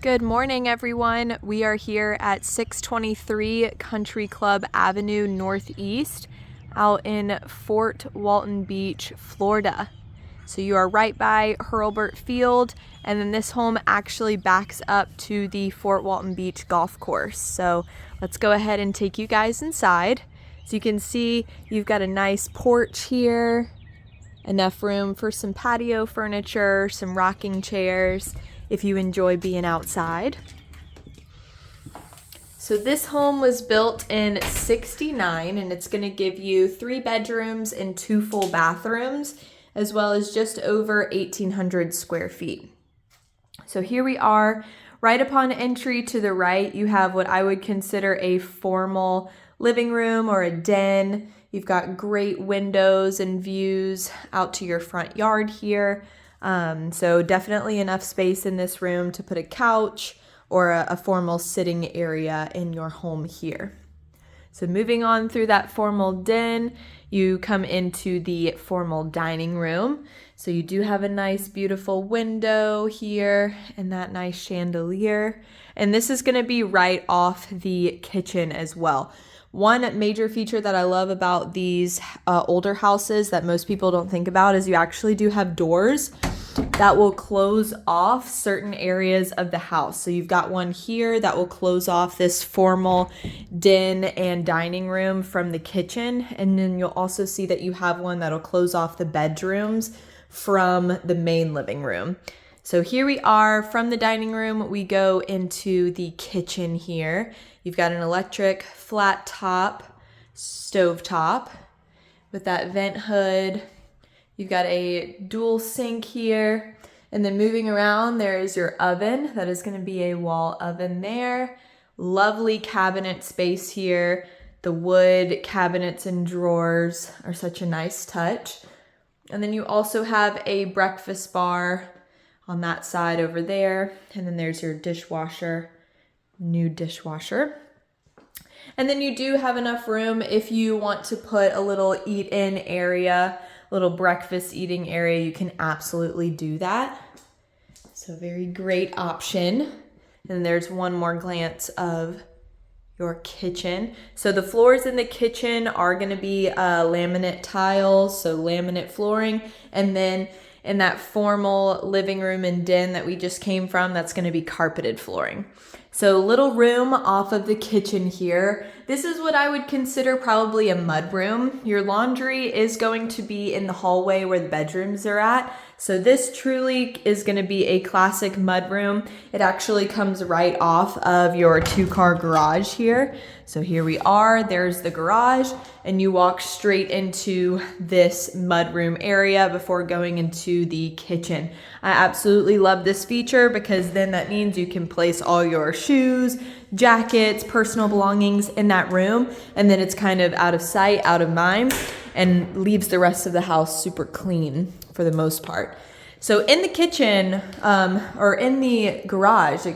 Good morning, everyone. We are here at 623 Country Club Avenue Northeast out in Fort Walton Beach, Florida. So you are right by Hurlburt Field, and then this home actually backs up to the Fort Walton Beach golf course. So let's go ahead and take you guys inside. So you can see you've got a nice porch here, enough room for some patio furniture, some rocking chairs if you enjoy being outside. So this home was built in '69, and it's going to give you 3 bedrooms and 2 full bathrooms, as well as just over 1,800 square feet. So here we are. Right upon entry to the right, you have what I would consider a formal living room or a den. You've got great windows and views out to your front yard here. So definitely enough space in this room to put a couch or a formal sitting area in your home here. So moving on through that formal den, you come into the formal dining room. So you do have a nice, beautiful window here and that nice chandelier. And this is going to be right off the kitchen as well. One major feature that I love about these older houses that most people don't think about is you actually do have doors that will close off certain areas of the house. So you've got one here that will close off this formal den and dining room from the kitchen. And then you'll also see that you have one that'll close off the bedrooms from the main living room. So here we are from the dining room. We go into the kitchen here. You've got an electric flat top stove top with that vent hood. You've got a dual sink here. And then moving around, there is your oven. That is going to be a wall oven there. Lovely cabinet space here. The wood cabinets and drawers are such a nice touch. And then you also have a breakfast bar on that side over there. And then there's your dishwasher, new dishwasher. And then you do have enough room if you want to put a little eat-in area, little breakfast eating area, you can absolutely do that. So very great option. And there's one more glance of your kitchen. So the floors in the kitchen are going to be laminate tiles, so laminate flooring. And then in that formal living room and den that we just came from, that's going to be carpeted flooring. So little room off of the kitchen here. This is what I would consider probably a mudroom. Your laundry is going to be in the hallway where the bedrooms are at. So this truly is going to be a classic mudroom. It actually comes right off of your 2-car garage here. So here we are, there's the garage, and you walk straight into this mudroom area before going into the kitchen. I absolutely love this feature because then that means you can place all your shoes, jackets, personal belongings in that room, and then it's kind of out of sight, out of mind, and leaves the rest of the house super clean for the most part. So in the kitchen, or in the garage,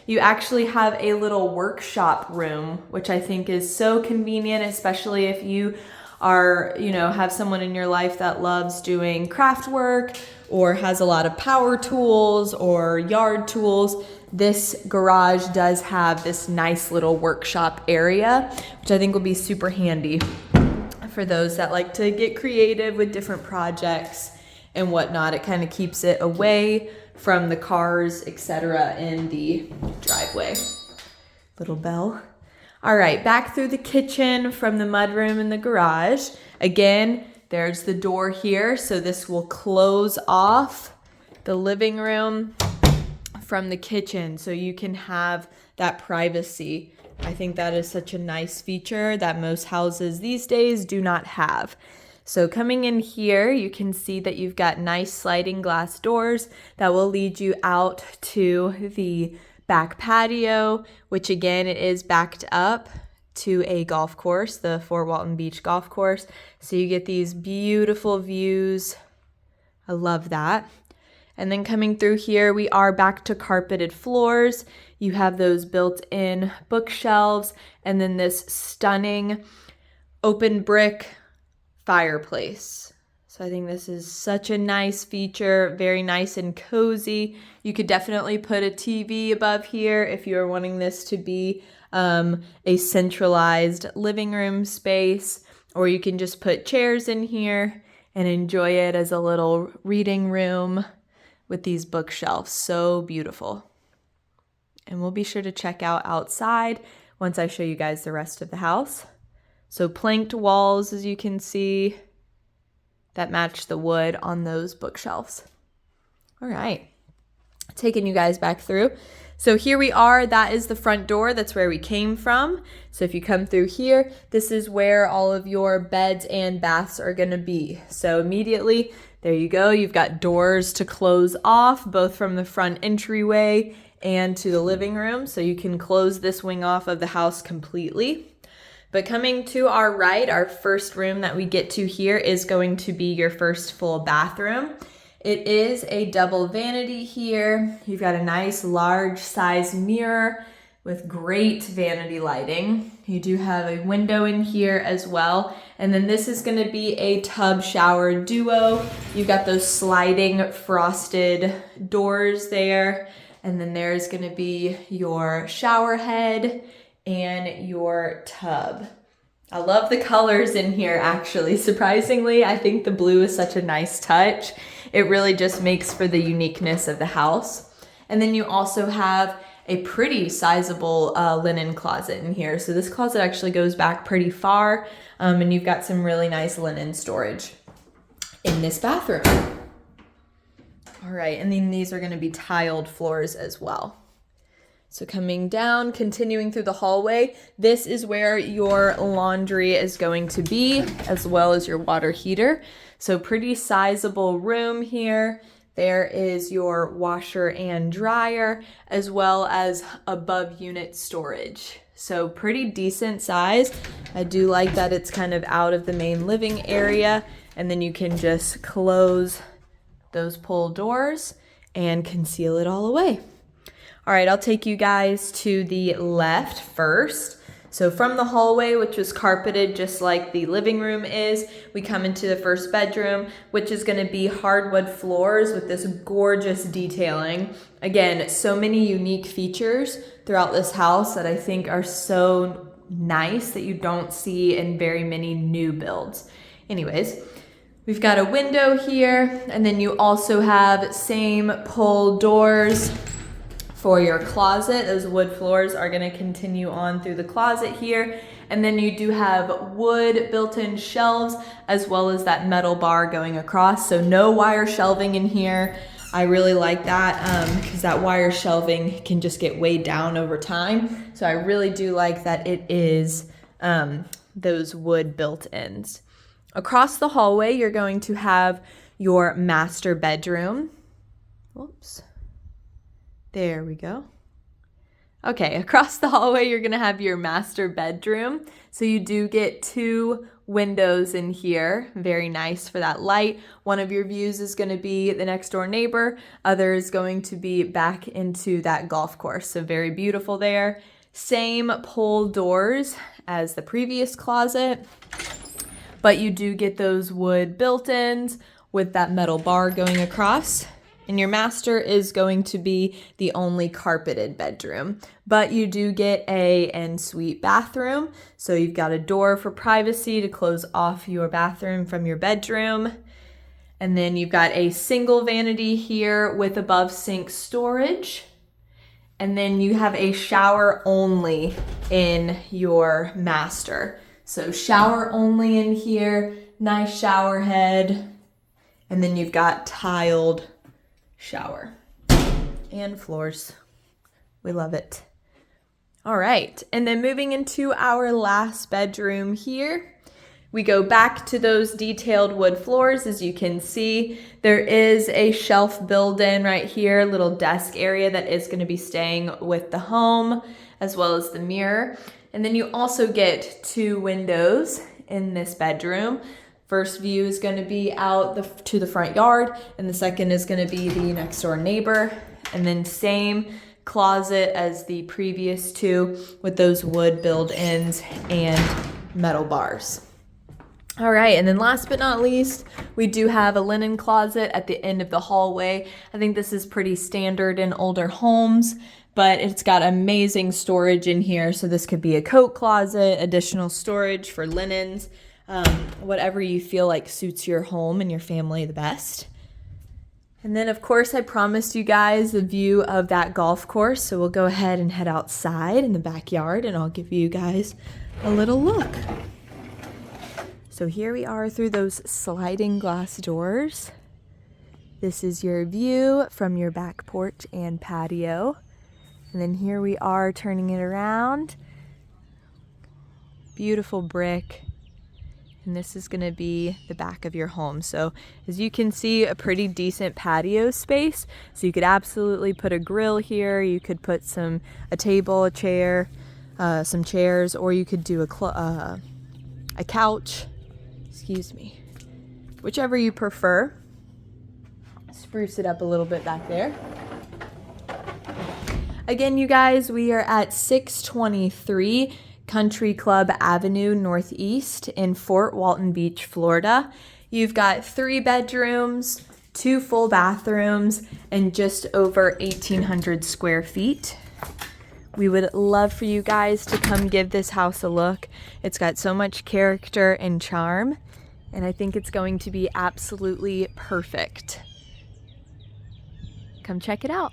you actually have a little workshop room, which I think is so convenient, especially if you are, have someone in your life that loves doing craft work or has a lot of power tools or yard tools. This garage does have this nice little workshop area, which I think will be super handy for those that like to get creative with different projects and whatnot. It kind of keeps it away from the cars, etc. in the driveway. Little bell. All right, back through the kitchen from the mudroom and the garage. Again, there's the door here, so this will close off the living room from the kitchen so you can have that privacy. I think that is such a nice feature that most houses these days do not have. So coming in here, you can see that you've got nice sliding glass doors that will lead you out to the back patio, which again, it is backed up to a golf course, the Fort Walton Beach golf course. So you get these beautiful views. I love that. And then coming through here, we are back to carpeted floors. You have those built-in bookshelves and then this stunning open brick fireplace. So I think this is such a nice feature, very nice and cozy. You could definitely put a TV above here if you're wanting this to be a centralized living room space, or you can just put chairs in here and enjoy it as a little reading room with these bookshelves. So beautiful. And we'll be sure to check out outside once I show you guys the rest of the house. So planked walls, as you can see, that match the wood on those bookshelves. All right, taking you guys back through. So here we are, that is the front door, that's where we came from. So if you come through here, this is where all of your beds and baths are gonna be. So immediately, there you go, you've got doors to close off, both from the front entryway and to the living room. So you can close this wing off of the house completely. But coming to our right, our first room that we get to here is going to be your first full bathroom. It is a double vanity here. You've got a nice large size mirror with great vanity lighting. You do have a window in here as well. And then this is gonna be a tub shower duo. You've got those sliding frosted doors there. And then there's gonna be your shower head and your tub. I love the colors in here, actually. Surprisingly, I think the blue is such a nice touch. It really just makes for the uniqueness of the house. And then you also have a pretty sizable linen closet in here. So this closet actually goes back pretty far, and you've got some really nice linen storage in this bathroom. All right, and then these are gonna be tiled floors as well. So coming down, continuing through the hallway, this is where your laundry is going to be, as well as your water heater. So pretty sizable room here. There is your washer and dryer, as well as above unit storage. So pretty decent size. I do like that it's kind of out of the main living area, and then you can just close those pull doors and conceal it all away. All right, I'll take you guys to the left first. So from the hallway, which was carpeted just like the living room is, we come into the first bedroom, which is gonna be hardwood floors with this gorgeous detailing. Again, so many unique features throughout this house that I think are so nice that you don't see in very many new builds. Anyways, we've got a window here, and then you also have same pull doors for your closet. Those wood floors are gonna continue on through the closet here. And then you do have wood built-in shelves, as well as that metal bar going across. So no wire shelving in here. I really like that because that wire shelving can just get weighed down over time. So I really do like that it is those wood built-ins. Across the hallway, you're going to have your master bedroom. Whoops. There we go. Okay, across the hallway, you're gonna have your master bedroom. So you do get 2 windows in here. Very nice for that light. One of your views is gonna be the next door neighbor. Other is going to be back into that golf course. So very beautiful there. Same pull doors as the previous closet, but you do get those wood built-ins with that metal bar going across. And your master is going to be the only carpeted bedroom, but you do get a ensuite bathroom. So you've got a door for privacy to close off your bathroom from your bedroom. And then you've got a single vanity here with above sink storage. And then you have a shower only in your master. So shower only in here, nice shower head. And then you've got tiled shower and floors. We love it. All right, and then moving into our last bedroom here, we go back to those detailed wood floors. As you can see, there is a shelf built-in right here, little desk area that is going to be staying with the home, as well as the mirror. And then you also get 2 windows in this bedroom. First view is going to be out to the front yard, and the second is going to be the next door neighbor. And then same closet as the previous 2 with those wood build-ins and metal bars. All right, and then last but not least, we do have a linen closet at the end of the hallway. I think this is pretty standard in older homes, but it's got amazing storage in here. So this could be a coat closet, additional storage for linens, whatever you feel like suits your home and your family the best. And then of course I promised you guys a view of that golf course. So we'll go ahead and head outside in the backyard and I'll give you guys a little look. So here we are through those sliding glass doors. This is your view from your back porch and patio. And then here we are turning it around. Beautiful brick. And this is gonna be the back of your home. So as you can see, a pretty decent patio space. So you could absolutely put a grill here. You could put a table, a chair, some chairs, or you could do a couch. Excuse me, whichever you prefer. Spruce it up a little bit back there. Again, you guys, we are at 623 Country Club Avenue Northeast in Fort Walton Beach, Florida. You've got 3 bedrooms, 2 full bathrooms, and just over 1,800 square feet. We would love for you guys to come give this house a look. It's got so much character and charm, and I think it's going to be absolutely perfect. Come check it out.